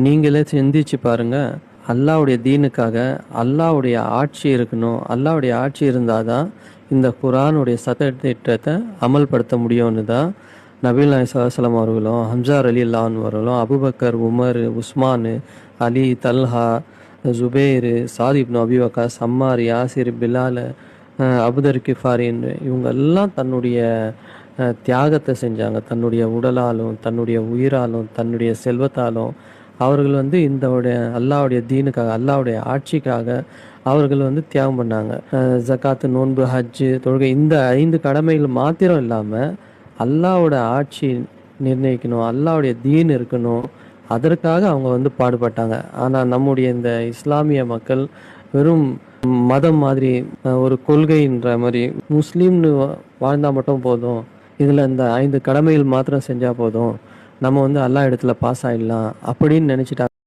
நீங்களே சிந்திச்சு பாருங்க. அல்லாஹ்வுடைய தீனுக்காக அல்லாஹ்வுடைய ஆட்சி இருக்கணும். அல்லாஹ்வுடைய ஆட்சி இருந்தால் தான் இந்த குர்ஆனுடைய சட்டதிட்டத்தை அமல்படுத்த முடியும்னு தான் நபிகள் நாயகம் ஸல்லல்லாஹு அலைஹி வஸல்லம் அவர்களும், ஹம்ஸா ரலியல்லாஹு அன்ஹு அவர்களும், அபூபக்கர், உமர், உஸ்மான், அலி, தல்ஹா, ஜுபைர், சாத் இப்னு அபி வக்காஸ், அம்மார், யாசிர், பிலால், அபுதர் கிஃபாரின் இவங்க எல்லாம் தன்னுடைய தியாகத்தை செஞ்சாங்க. தன்னுடைய உடலாலும், தன்னுடைய உயிராலும், தன்னுடைய செல்வத்தாலும் அவர்கள் இந்த அல்லாஹ்வுடைய தீனுக்காக, அல்லாஹ்வுடைய ஆட்சிக்காக அவர்கள் தியாகம் பண்ணாங்க. ஜக்காத்து, நோன்பு, ஹஜ்ஜு, தொழுகை இந்த 5 கடமைகள் மாத்திரம் இல்லாமல் அல்லாஹ்வோட ஆட்சி நிர்ணயிக்கணும், அல்லாஹ்வுடைய தீன் இருக்கணும், அதற்காக அவங்க பாடுபட்டாங்க. ஆனால் நம்முடைய இந்த இஸ்லாமிய மக்கள் வெறும் மதம் மாதிரி, ஒரு கொள்கைன்ற மாதிரி, முஸ்லீம்னு வாழ்ந்தால் மட்டும் போதும், இதில் இந்த 5 கடமைகள் மாத்திரம் செஞ்சால் போதும், நம்ம அல்லாஹ் இடத்துல பாஸ் ஆகிடலாம் அப்படின்னு நினச்சிட்டாங்க.